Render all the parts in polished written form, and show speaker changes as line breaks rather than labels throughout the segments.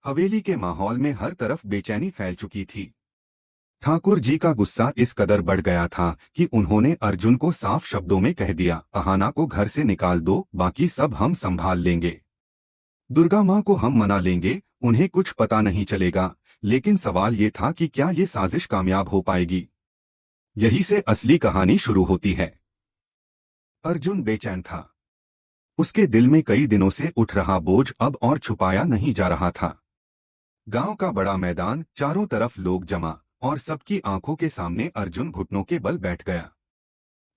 हवेली के माहौल में हर तरफ बेचैनी फैल चुकी थी। ठाकुर जी का गुस्सा इस कदर बढ़ गया था कि उन्होंने अर्जुन को साफ शब्दों में कह दिया, अहाना को घर से निकाल दो, बाकी सब हम संभाल लेंगे। दुर्गा माँ को हम मना लेंगे, उन्हें कुछ पता नहीं चलेगा। लेकिन सवाल ये था कि क्या ये साजिश कामयाब हो पाएगी। यही से असली कहानी शुरू होती है। अर्जुन बेचैन था। उसके दिल में कई दिनों से उठ रहा बोझ अब और छुपाया नहीं जा रहा था। गांव का बड़ा मैदान, चारों तरफ लोग जमा, और सबकी आंखों के सामने अर्जुन घुटनों के बल बैठ गया।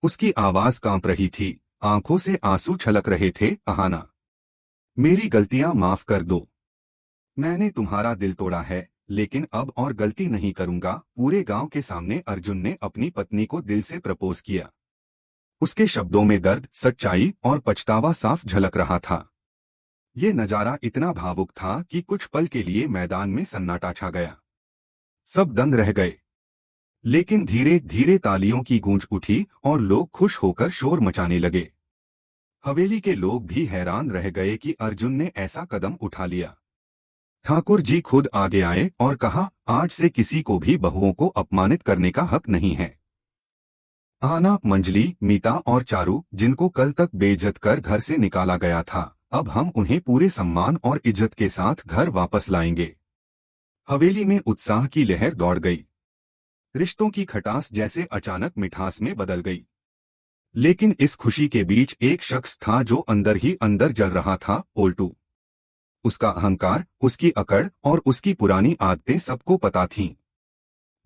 उसकी आवाज कांप रही थी, आंखों से आंसू छलक रहे थे। अहाना, मेरी गलतियां माफ कर दो। मैंने तुम्हारा दिल तोड़ा है, लेकिन अब और गलती नहीं करूंगा। पूरे गांव के सामने अर्जुन ने अपनी पत्नी को दिल से प्रपोज किया। उसके शब्दों में दर्द, सच्चाई और पछतावा साफ झलक रहा था। ये नजारा इतना भावुक था कि कुछ पल के लिए मैदान में सन्नाटा छा गया। सब दंग रह गए। लेकिन धीरे धीरे तालियों की गूंज उठी और लोग खुश होकर शोर मचाने लगे। हवेली के लोग भी हैरान रह गए कि अर्जुन ने ऐसा कदम उठा लिया। ठाकुर जी खुद आगे आए और कहा, आज से किसी को भी बहुओं को अपमानित करने का हक नहीं है। आना, मंजली, मीता और चारू, जिनको कल तक बेइज्जत कर घर से निकाला गया था, अब हम उन्हें पूरे सम्मान और इज्जत के साथ घर वापस लाएंगे। हवेली में उत्साह की लहर दौड़ गई। रिश्तों की खटास जैसे अचानक मिठास में बदल गई। लेकिन इस खुशी के बीच एक शख्स था जो अंदर ही अंदर जल रहा था, पोल्टू। उसका अहंकार, उसकी अकड़ और उसकी पुरानी आदतें सबको पता थीं।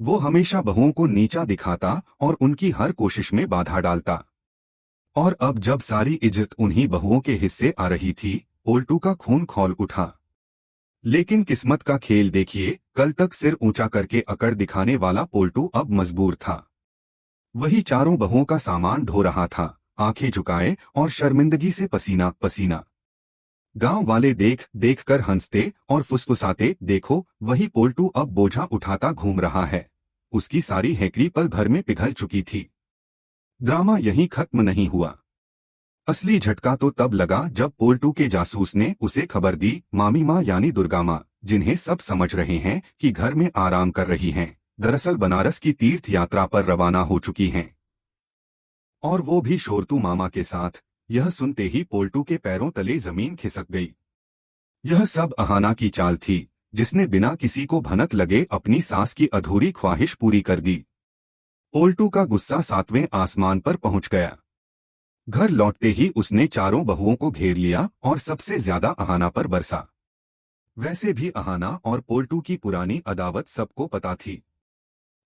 वो हमेशा बहुओं को नीचा दिखाता और उनकी हर कोशिश में बाधा डालता। और अब जब सारी इज्जत उन्हीं बहुओं के हिस्से आ रही थी, पोल्टू का खून खौल उठा। लेकिन किस्मत का खेल देखिए, कल तक सिर ऊंचा करके अकड़ दिखाने वाला पोल्टू अब मजबूर था। वही चारों बहुओं का सामान ढो रहा था, आंखें झुकाए और शर्मिंदगी से पसीना पसीना। गांव वाले देख देख कर हंसते और फुसफुसाते, देखो वही पोल्टू अब बोझा उठाता घूम रहा है। उसकी सारी हेकड़ी पल भर में पिघल चुकी थी। ड्रामा यहीं खत्म नहीं हुआ। असली झटका तो तब लगा जब पोल्टू के जासूस ने उसे खबर दी, मामी माँ यानी दुर्गा माँ, जिन्हें सब समझ रहे हैं कि घर में आराम कर रही हैं, दरअसल बनारस की तीर्थ यात्रा पर रवाना हो चुकी हैं। और वो भी शोरतू मामा के साथ। यह सुनते ही पोल्टू के पैरों तले जमीन खिसक गई। यह सब अहाना की चाल थी, जिसने बिना किसी को भनक लगे अपनी सास की अधूरी ख्वाहिश पूरी कर दी। पोल्टू का गुस्सा 7वें आसमान पर पहुंच गया। घर लौटते ही उसने चारों बहुओं को घेर लिया और सबसे ज्यादा अहाना पर बरसा। वैसे भी अहाना और पोल्टू की पुरानी अदावत सबको पता थी।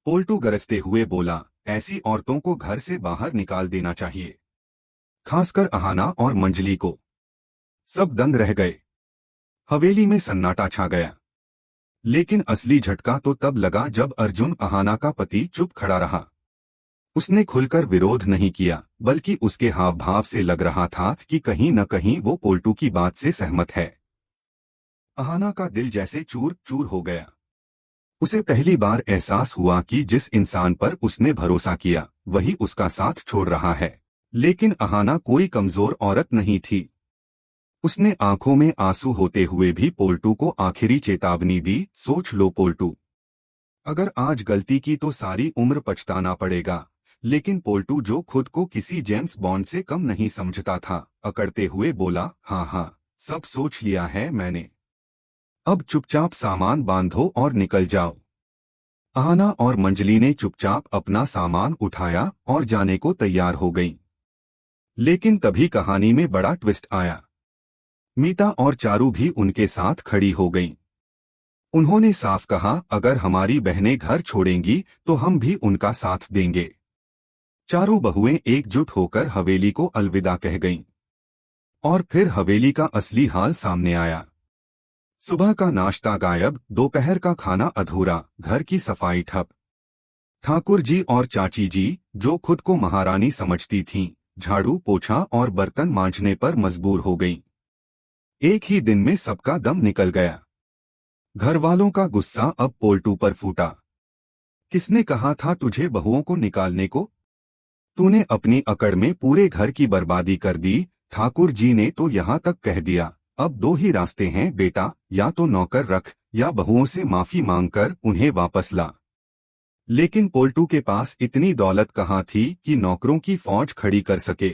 पोल्टू गरजते हुए बोला, ऐसी औरतों को घर से बाहर निकाल देना चाहिए, खासकर अहाना और मंजली को। सब दंग रह गए। हवेली में सन्नाटा छा गया। लेकिन असली झटका तो तब लगा जब अर्जुन, अहाना का पति, चुप खड़ा रहा। उसने खुलकर विरोध नहीं किया, बल्कि उसके हाव भाव से लग रहा था कि कहीं न कहीं वो पोल्टू की बात से सहमत है। अहाना का दिल जैसे चूर चूर हो गया। उसे पहली बार एहसास हुआ कि जिस इंसान पर उसने भरोसा किया, वही उसका साथ छोड़ रहा है। लेकिन अहाना कोई कमजोर औरत नहीं थी। उसने आंखों में आंसू होते हुए भी पोल्टू को आखिरी चेतावनी दी, सोच लो पोल्टू, अगर आज गलती की तो सारी उम्र पछताना पड़ेगा। लेकिन पोल्टू, जो खुद को किसी जेम्स बॉन्ड से कम नहीं समझता था, अकड़ते हुए बोला, हाँ हाँ, सब सोच लिया है मैंने। अब चुपचाप सामान बांधो और निकल जाओ। अहाना और मंजली ने चुपचाप अपना सामान उठाया और जाने को तैयार हो गईं। लेकिन तभी कहानी में बड़ा ट्विस्ट आया। मीता और चारू भी उनके साथ खड़ी हो गईं। उन्होंने साफ कहा, अगर हमारी बहनें घर छोड़ेंगी तो हम भी उनका साथ देंगे। चारों बहुएं एकजुट होकर हवेली को अलविदा कह गईं। और फिर हवेली का असली हाल सामने आया। सुबह का नाश्ता गायब, दोपहर का खाना अधूरा, घर की सफाई ठप। ठाकुर जी और चाची जी, जो खुद को महारानी समझती थीं, झाड़ू पोछा और बर्तन मांजने पर मजबूर हो गईं। एक ही दिन में सबका दम निकल गया। घर वालों का गुस्सा अब पोल्टू पर फूटा। किसने कहा था तुझे बहुओं को निकालने को? तूने अपनी अकड़ में पूरे घर की बर्बादी कर दी। ठाकुर जी ने तो यहाँ तक कह दिया, अब दो ही रास्ते हैं बेटा, या तो नौकर रख या बहुओं से माफी मांगकर उन्हें वापस ला। लेकिन पोल्टू के पास इतनी दौलत कहाँ थी कि नौकरों की फौज खड़ी कर सके।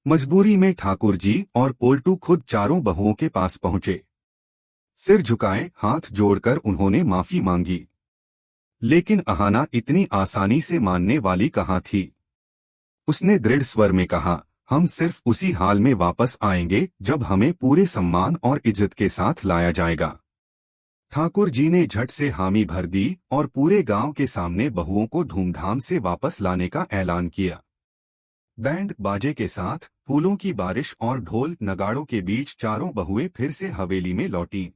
मजबूरी में ठाकुर जी और पोल्टू खुद चारों बहुओं के पास पहुंचे। सिर झुकाए हाथ जोड़कर उन्होंने माफी मांगी। लेकिन अहाना इतनी आसानी से मानने वाली कहाँ थी। उसने दृढ़ स्वर में कहा, हम सिर्फ उसी हाल में वापस आएंगे जब हमें पूरे सम्मान और इज्जत के साथ लाया जाएगा। ठाकुर जी ने झट से हामी भर दी और पूरे गांव के सामने बहुओं को धूमधाम से वापस लाने का ऐलान किया। बैंड बाजे के साथ फूलों की बारिश और ढोल नगाड़ों के बीच चारों बहुएं फिर से हवेली में लौटीं।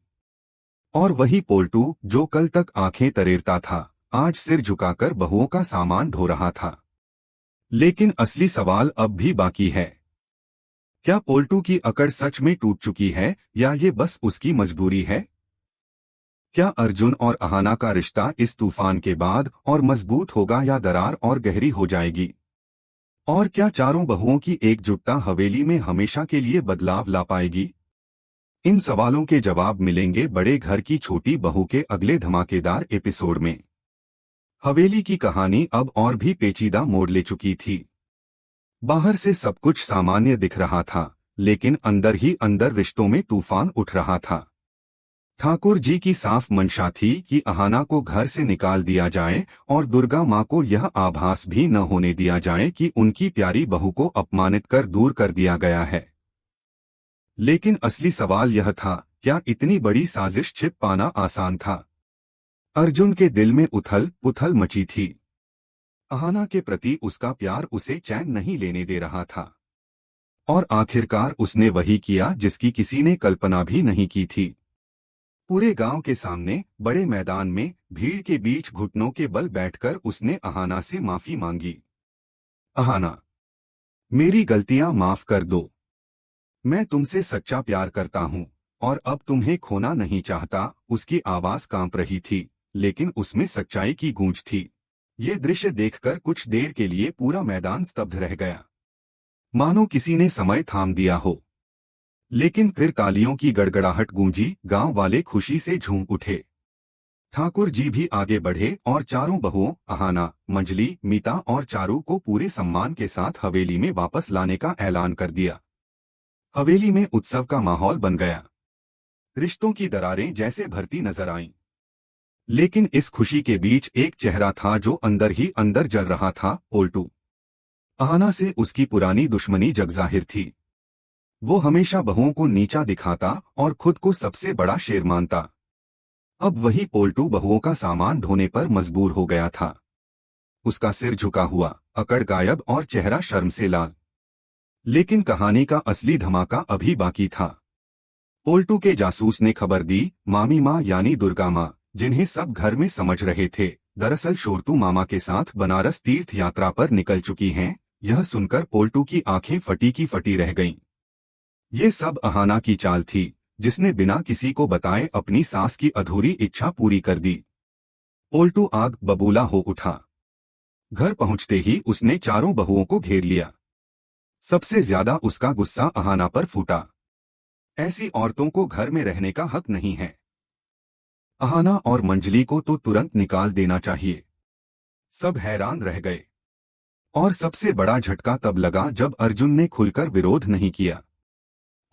और वही पोल्टू जो कल तक आंखें तरेरता था, आज सिर झुकाकर बहुओं का सामान ढो रहा था। लेकिन असली सवाल अब भी बाकी है। क्या पोल्टू की अकड़ सच में टूट चुकी है या ये बस उसकी मजबूरी है? क्या अर्जुन और अहाना का रिश्ता इस तूफान के बाद और मजबूत होगा या दरार और गहरी हो जाएगी? और क्या चारों बहुओं की एकजुटता हवेली में हमेशा के लिए बदलाव ला पाएगी? इन सवालों के जवाब मिलेंगे बड़े घर की छोटी बहू के अगले धमाकेदार एपिसोड में। हवेली की कहानी अब और भी पेचीदा मोड़ ले चुकी थी। बाहर से सब कुछ सामान्य दिख रहा था, लेकिन अंदर ही अंदर रिश्तों में तूफान उठ रहा था। ठाकुर जी की साफ मंशा थी कि अहाना को घर से निकाल दिया जाए और दुर्गा माँ को यह आभास भी न होने दिया जाए कि उनकी प्यारी बहू को अपमानित कर दूर कर दिया गया है। लेकिन असली सवाल यह था, क्या इतनी बड़ी साजिश छिप पाना आसान था? अर्जुन के दिल में उथल पुथल मची थी। अहाना के प्रति उसका प्यार उसे चैन नहीं लेने दे रहा था। और आखिरकार उसने वही किया जिसकी किसी ने कल्पना भी नहीं की थी। पूरे गांव के सामने बड़े मैदान में भीड़ के बीच घुटनों के बल बैठकर उसने अहाना से माफी मांगी। अहाना, मेरी गलतियां माफ कर दो। मैं तुमसे सच्चा प्यार करता हूं और अब तुम्हें खोना नहीं चाहता। उसकी आवाज कांप रही थी, लेकिन उसमें सच्चाई की गूंज थी। ये दृश्य देखकर कुछ देर के लिए पूरा मैदान स्तब्ध रह गया, मानो किसी ने समय थाम दिया हो। लेकिन फिर तालियों की गड़गड़ाहट गूंजी, गांव वाले खुशी से झूम उठे। ठाकुर जी भी आगे बढ़े और चारों बहुओं अहाना, मंजली, मीता और चारू को पूरे सम्मान के साथ हवेली में वापस लाने का ऐलान कर दिया। हवेली में उत्सव का माहौल बन गया। रिश्तों की दरारें जैसे भरती नजर आईं। लेकिन इस खुशी के बीच एक चेहरा था जो अंदर ही अंदर जल रहा था, पोल्टू। अहाना से उसकी पुरानी दुश्मनी जगजाहिर थी। वो हमेशा बहुओं को नीचा दिखाता और खुद को सबसे बड़ा शेर मानता। अब वही पोल्टू बहुओं का सामान ढोने पर मजबूर हो गया था। उसका सिर झुका हुआ, अकड़ गायब और चेहरा शर्म से लाल। लेकिन कहानी का असली धमाका अभी बाकी था। पोल्टू के जासूस ने खबर दी, मामी माँ यानी दुर्गा माँ, जिन्हें सब घर में समझ रहे थे, दरअसल शोरतू मामा के साथ बनारस तीर्थ यात्रा पर निकल चुकी हैं। यह सुनकर पोल्टू की आंखें फटी की फटी रह गईं। ये सब अहाना की चाल थी, जिसने बिना किसी को बताए अपनी सास की अधूरी इच्छा पूरी कर दी। पोल्टू आग बबूला हो उठा। घर पहुंचते ही उसने चारों बहुओं को घेर लिया। सबसे ज्यादा उसका गुस्सा अहाना पर फूटा। ऐसी औरतों को घर में रहने का हक नहीं है। अहाना और मंजली को तो तुरंत निकाल देना चाहिए। सब हैरान रह गए। और सबसे बड़ा झटका तब लगा जब अर्जुन ने खुलकर विरोध नहीं किया।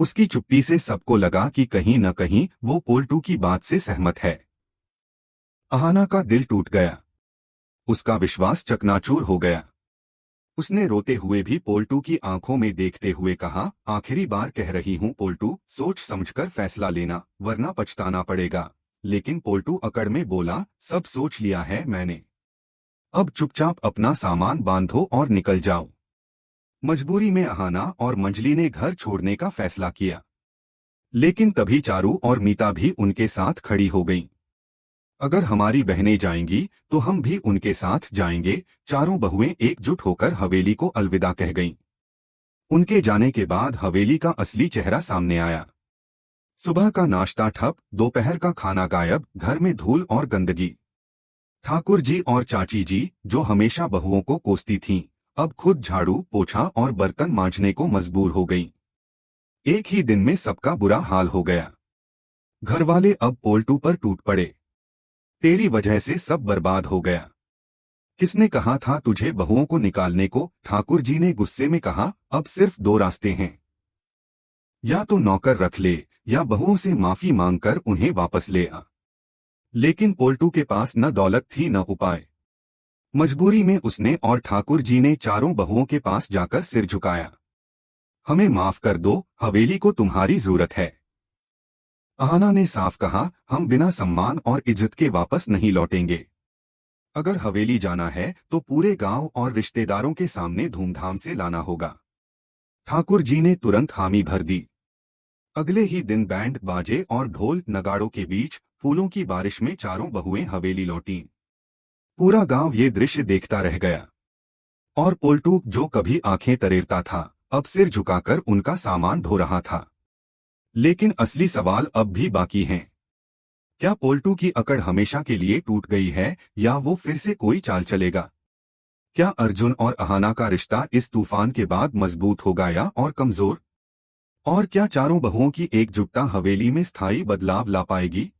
उसकी चुप्पी से सबको लगा कि कहीं न कहीं वो पोल्टू की बात से सहमत है। अहाना का दिल टूट गया। उसका विश्वास चकनाचूर हो गया। उसने रोते हुए भी पोल्टू की आंखों में देखते हुए कहा, आखिरी बार कह रही हूं पोल्टू, सोच समझकर फैसला लेना, वरना पछताना पड़ेगा। लेकिन पोल्टू अकड़ में बोला, सब सोच लिया है मैंने। अब चुपचाप अपना सामान बांधो और निकल जाओ। मजबूरी में अहाना और मंजली ने घर छोड़ने का फैसला किया। लेकिन तभी चारू और मीता भी उनके साथ खड़ी हो गईं। अगर हमारी बहनें जाएंगी तो हम भी उनके साथ जाएंगे। चारों बहुएं एकजुट होकर हवेली को अलविदा कह गईं। उनके जाने के बाद हवेली का असली चेहरा सामने आया। सुबह का नाश्ता ठप, दोपहर का खाना गायब, घर में धूल और गंदगी। ठाकुर जी और चाची जी, जो हमेशा बहुओं को कोसती थीं, अब खुद झाड़ू, पोछा और बर्तन मांजने को मजबूर हो गईं। एक ही दिन में सबका बुरा हाल हो गया। घरवाले अब पोल्टू पर टूट पड़े। तेरी वजह से सब बर्बाद हो गया। किसने कहा था तुझे बहुओं को निकालने को? ठाकुर जी ने गुस्से में कहा। अब सिर्फ दो रास्ते हैं, या तो नौकर रख ले या बहुओं से माफी मांगकर उन्हें वापस ले आ। लेकिन पोल्टू के पास न दौलत थी न उपाय। मजबूरी में उसने और ठाकुर जी ने चारों बहुओं के पास जाकर सिर झुकाया। हमें माफ कर दो, हवेली को तुम्हारी जरूरत है। अहाना ने साफ कहा, हम बिना सम्मान और इज्जत के वापस नहीं लौटेंगे। अगर हवेली जाना है तो पूरे गांव और रिश्तेदारों के सामने धूमधाम से लाना होगा। ठाकुर जी ने तुरंत हामी भर दी। अगले ही दिन बैंड बाजे और ढोल नगाड़ों के बीच फूलों की बारिश में चारों बहुएं हवेली लौटीं। पूरा गांव ये दृश्य देखता रह गया। और पोल्टू, जो कभी आंखें तरेरता था, अब सिर झुकाकर उनका सामान ढो रहा था। लेकिन असली सवाल अब भी बाकी हैं। क्या पोल्टू की अकड़ हमेशा के लिए टूट गई है या वो फिर से कोई चाल चलेगा? क्या अर्जुन और अहाना का रिश्ता इस तूफान के बाद मजबूत होगा या और कमजोर? और क्या चारों बहुओं की एकजुटता हवेली में स्थायी बदलाव ला पाएगी?